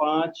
$5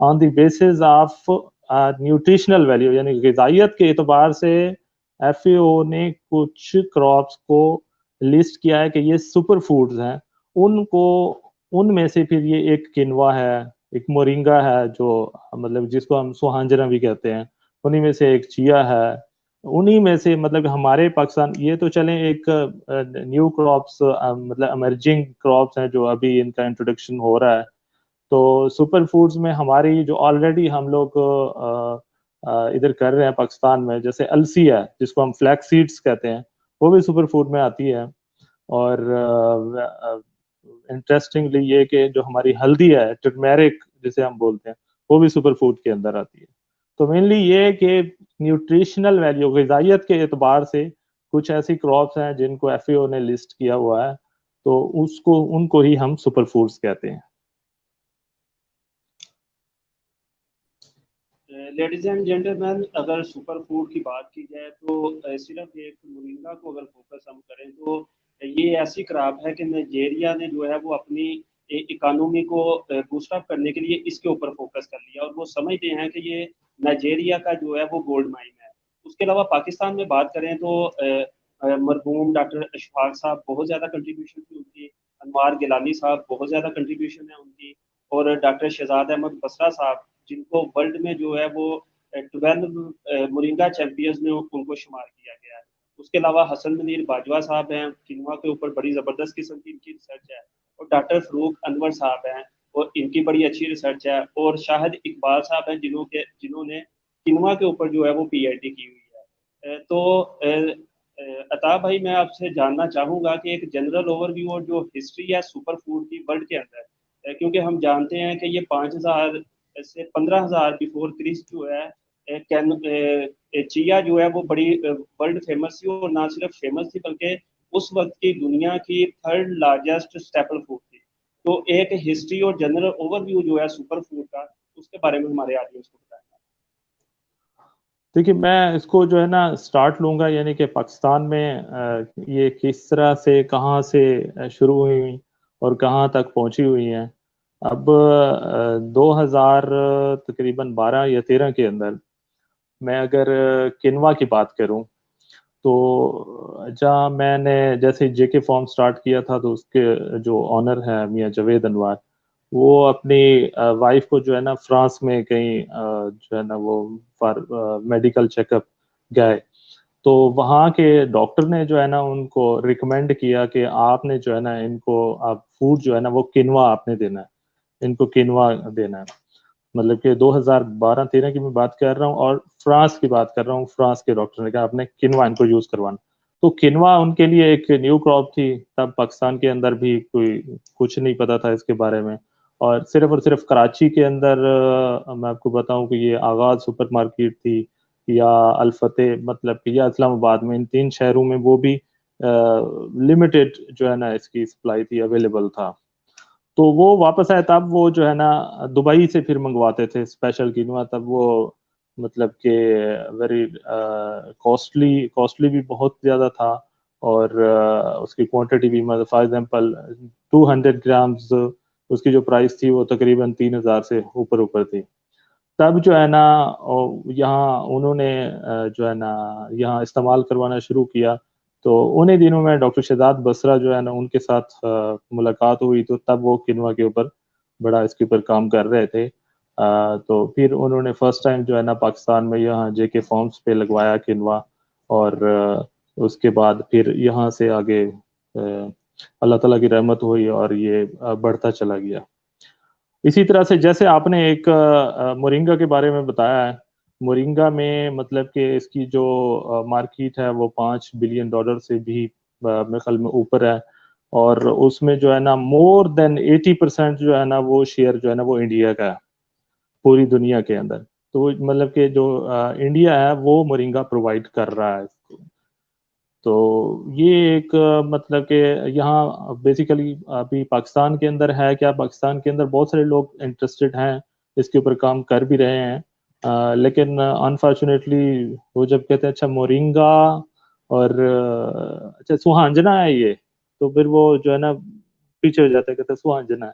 on the bases of nutritional value, یعنی غذائیت کے اعتبار سے ایف اے او نے کچھ کراپس کو لسٹ کیا ہے کہ یہ سپر فوڈز ہیں. ان میں سے پھر یہ ایک کنوا ہے، ایک مورنگا ہے جو مطلب جس کو ہم سوہانجنا بھی کہتے ہیں، انہی میں سے ایک چیا ہے، انہی میں سے مطلب ہمارے پاکستان یہ تو چلیں ایک نیو کراپس مطلب ایمرجنگ کراپس ہیں جو ابھی ان کا انٹروڈکشن ہو رہا ہے. تو سپر فوڈز میں ہماری جو آلریڈی ہم لوگ ادھر کر رہے ہیں پاکستان میں، جیسے السی ہے جس کو ہم فلیکس سیڈز کہتے ہیں، وہ بھی سپر فوڈ میں آتی ہے. اور انٹرسٹنگلی یہ کہ جو ہماری ہلدی ہے، ٹرمیرک جسے ہم بولتے ہیں، وہ بھی سپر فوڈ کے اندر آتی ہے. تو مینلی یہ کہ نیوٹریشنل ویلیو، غذائیت کے اعتبار سے کچھ ایسی کراپس ہیں جن کو ایف اے او نے لسٹ کیا ہوا ہے، تو ان کو ہی ہم سپر فوڈز کہتے ہیں. لیڈیز اینڈ جینٹلمین، اگر سپر فوڈ کی بات کی جائے تو صرف ایک مورنگا کو اگر فوکس ہم کریں تو یہ ایسی کراپ ہے کہ نائجیریا نے جو ہے وہ اپنی اکانومی کو بوسٹ اپ کرنے کے لیے اس کے اوپر فوکس کر لیا، اور وہ سمجھتے ہیں کہ یہ نائجیریا کا جو ہے وہ گولڈ مائن ہے. اس کے علاوہ پاکستان میں بات کریں تو مرحوم ڈاکٹر اشفاق صاحب بہت زیادہ کنٹریبیوشن تھی ان کی، انوار گیلانی صاحب بہت زیادہ کنٹریبیوشن ہے ان کی، اور ڈاکٹر شہزاد احمد بسرا صاحب جن کو ورلڈ میں جو ہے وہ 12 مورنگا چیمپئنز میں ان کو شمار کیا گیا ہے. اس کے علاوہ حسن منیر باجوہ صاحب ہیں، کنوا کے اوپر بڑی زبردست قسم کی ان کی ریسرچ ہے، اور ڈاکٹر فروق انور صاحب ہیں اور ان کی بڑی اچھی ریسرچ ہے، اور شاہد اقبال صاحب ہیں جنہوں نے کنوا کے اوپر جو ہے وہ پی ایچ ڈی کی ہوئی ہے. تو عطا بھائی، میں آپ سے جاننا چاہوں گا کہ ایک جنرل اوور ویو اور جو ہسٹری ہے سپر فوڈ کی ورلڈ کے اندر، کیونکہ ہم جانتے ہیں کہ یہ 5000 سے 15,000 بیفور کرسٹ جو ہے چیا جو ہے وہ بڑی ورلڈ فیمس تھی، اور نہ صرف فیمس تھی بلکہ اس وقت کی دنیا کی 3rd لارجسٹ اسٹیپل فوڈ تھی. تو ایک ہسٹری اور جنرل اوور ویو جو ہے سپر فوڈ کا، اس کے بارے میں ہمارے آڈینس کو بتائیں. دیکھیے، میں اس کو جو ہے نا سٹارٹ لوں گا، یعنی کہ پاکستان میں یہ کس طرح سے کہاں سے شروع ہوئی اور کہاں تک پہنچی ہوئی ہیں. اب 2000 تقریباً 12 یا 13 کے اندر میں اگر کنوا کی بات کروں تو جہاں میں نے جیسے جے کے فارم سٹارٹ کیا تھا، تو اس کے جو آنر ہے میاں جاوید انوار، وہ اپنی وائف کو جو ہے نا فرانس میں کہیں جو ہے نا وہ میڈیکل چیک اپ گئے، تو وہاں کے ڈاکٹر نے جو ہے نا ان کو ریکمینڈ کیا کہ آپ نے جو ہے نا ان کو آپ فوڈ جو ہے نا وہ کنوا آپ نے دینا ہے، ان کو کنوا دینا ہے. مطلب کہ 2012-13 کی میں بات کر رہا ہوں، اور فرانس کی بات کر رہا ہوں. فرانس کے ڈاکٹر نے کہا آپ نے کنوا ان کو یوز کروانا. تو کنوا ان کے لیے ایک نیو کراپ تھی، تب پاکستان کے اندر بھی کوئی کچھ نہیں پتا تھا اس کے بارے میں، اور صرف کراچی کے اندر میں آپ کو بتاؤں کہ یہ آغاز سپر مارکیٹ تھی، یا الفتح مطلب کہ یا اسلام آباد میں، ان 3 شہروں میں وہ بھی لمیٹڈ جو ہے نا اس کی سپلائی تھی، اویلیبل تھا. تو وہ واپس آئے، تب وہ جو ہے نا دبئی سے پھر منگواتے تھے اسپیشل کینوا. تب وہ مطلب کہ ویری کاسٹلی بھی بہت زیادہ تھا، اور اس کی کوانٹٹی بھی، مطلب فار ایگزامپل 200 گرامز اس کی جو پرائس تھی وہ تقریباً 3000 سے اوپر تھی. تب جو ہے نا یہاں انہوں نے جو ہے نا یہاں استعمال کروانا شروع کیا. تو انہیں دنوں میں ڈاکٹر شہزاد بسرا جو ہے نا ان کے ساتھ ملاقات ہوئی، تو تب وہ کنوا کے اوپر بڑا اس کے اوپر کام کر رہے تھے. تو پھر انہوں نے فرسٹ ٹائم جو ہے نا پاکستان میں یہاں جے کے فارمز پہ لگوایا کنوا، اور اس کے بعد پھر یہاں سے آگے اللہ تعالیٰ کی رحمت ہوئی اور یہ بڑھتا چلا گیا. اسی طرح سے جیسے آپ نے ایک مورنگا کے بارے میں بتایا ہے، مورنگا میں مطلب کہ اس کی جو مارکیٹ ہے وہ $5 بلین سے بھی میرے خیال میں اوپر ہے، اور اس میں جو ہے نا مور دین 80% جو ہے نا وہ شیئر جو ہے نا وہ انڈیا کا ہے پوری دنیا کے اندر. تو مطلب کہ جو انڈیا ہے وہ مورنگا پرووائڈ کر رہا ہے اس کو. تو یہ ایک مطلب کہ یہاں بیسیکلی ابھی پاکستان کے اندر ہے کیا، پاکستان کے اندر بہت سارے لوگ انٹرسٹڈ ہیں، اس کے اوپر کام کر بھی رہے ہیں، لیکن انفارچونیٹلی وہ جب کہتے ہیں اچھا مورنگا اور اچھا سوہانجنا ہے یہ، تو پھر وہ جو ہے نا پیچھے ہو جاتا ہے، کہتے ہیں سوہانجنا ہے،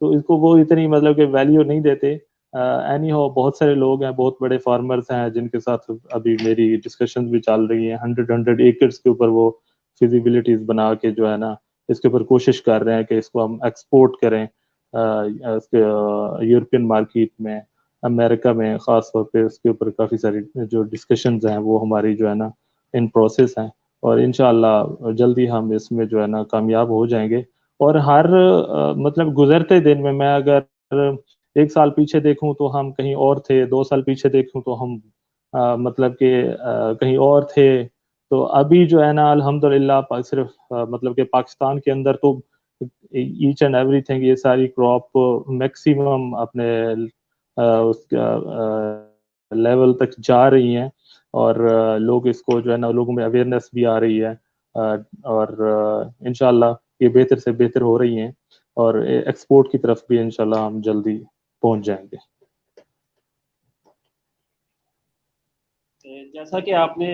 تو اس کو وہ اتنی مطلب کہ ویلیو نہیں دیتے. اینی ہو بہت سارے لوگ ہیں, بہت بڑے فارمرز ہیں جن کے ساتھ ابھی میری ڈسکشنز بھی چل رہی ہیں, 100 ایکرز کے اوپر وہ فیزیبلٹیز بنا کے جو ہے نا اس کے اوپر کوشش کر رہے ہیں کہ اس کو ہم ایکسپورٹ کریں یورپین مارکیٹ میں, امریکہ میں خاص طور پہ. اس کے اوپر کافی ساری جو ڈسکشنز ہیں وہ ہماری جو ہے نا ان پروسیس ہیں, اور انشاءاللہ جلدی ہم اس میں جو ہے نا کامیاب ہو جائیں گے. اور ہر مطلب گزرتے دن میں اگر 1 سال پیچھے دیکھوں تو ہم کہیں اور تھے, 2 سال پیچھے دیکھوں تو ہم مطلب کہ کہیں اور تھے. تو ابھی جو ہے نا الحمدللہ صرف مطلب کہ پاکستان کے اندر تو ایچ اینڈ ایوری تھنگ یہ ساری کراپ میکسیمم اپنے اس لیول تک جا رہی ہیں, اور لوگ اس کو جو ہے نا لوگوں میں اویئرنیس بھی آ رہی ہے, اور انشاءاللہ یہ بہتر سے بہتر ہو رہی ہیں, اور ایکسپورٹ کی طرف بھی انشاءاللہ ہم جلدی پہنچ جائیں گے. جیسا کہ آپ نے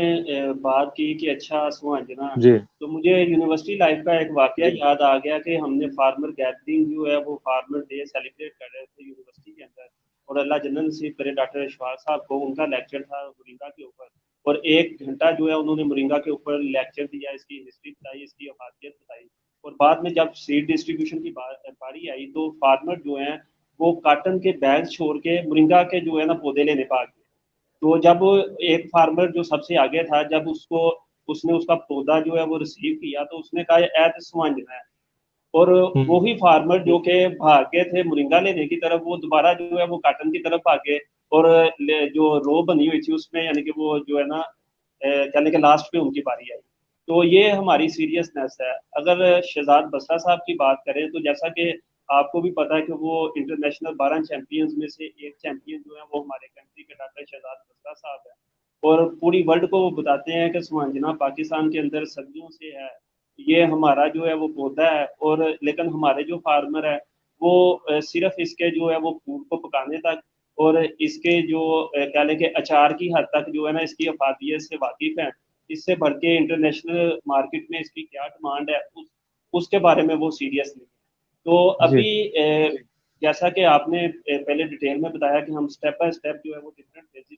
بات کی کہ اچھا سمجھنا, جی تو مجھے یونیورسٹی لائف کا ایک واقعہ یاد آ گیا کہ ہم نے فارمر گیدرنگ جو ہے وہ فارمر ڈے سیلیبریٹ کر رہے تھے یونیورسٹی کے اندر, اور اللہ جنرل نصیب کرے ڈاکٹر اشفاق صاحب کو, ان کا لیکچر تھا مورنگا کے اوپر, اور 1 گھنٹہ جو ہے انہوں نے مورنگا کے اوپر لیکچر دیا, اس کی ہسٹری بتائی, اس کی افادیت بتائی. اور بعد میں جب سیڈ ڈسٹریبیوشن کی باری آئی تو فارمر جو ہیں وہ کاٹن کے بیگ چھوڑ کے مورنگا کے جو ہے نا پودے لینے پا گئے. تو جب ایک فارمر جو سب سے آگے تھا, جب اس نے اس کا پودا جو ہے وہ ریسیو کیا تو اس نے کہا ایت سمجھنا ہے, اور وہی فارمر جو کہ بھاگے تھے مورنگا لینے کی طرف, وہ دوبارہ جو ہے وہ کاٹن کی طرف بھاگے, اور جو رو بنی ہوئی تھی اس میں یعنی کہ وہ جو ہے نا یعنی کہ لاسٹ پہ ان کی باری آئی. تو یہ ہماری سیریسنیس ہے. اگر شہزاد بسرا صاحب کی بات کریں تو جیسا کہ آپ کو بھی پتا ہے کہ وہ انٹرنیشنل 12 چیمپئنز میں سے ایک چیمپئن جو ہے وہ ہمارے کنٹری کے ڈاکٹر شہزاد بسرا صاحب ہیں, اور پوری ورلڈ کو وہ بتاتے ہیں کہ سمانجنا پاکستان کے اندر صدیوں سے ہے, یہ ہمارا جو ہے وہ پودا ہے. اور لیکن ہمارے جو فارمر ہے وہ صرف اس کے جو ہے وہ فوڈ کو پکانے تک اور اس کے جو کہہ لیں کہ اچار کی حد تک جو ہے نا اس کی افادیت سے واقف ہیں. اس سے بڑھ کے انٹرنیشنل مارکیٹ میں اس کی کیا ڈیمانڈ ہے اس کے بارے میں وہ سیریس نہیں. تو جی ابھی جیسا کہ آپ نے پہلے ڈیٹیل میں بتایا کہ ہم سٹیپ بائی سٹیپ جو ہے وہ ڈفرینٹ فیزز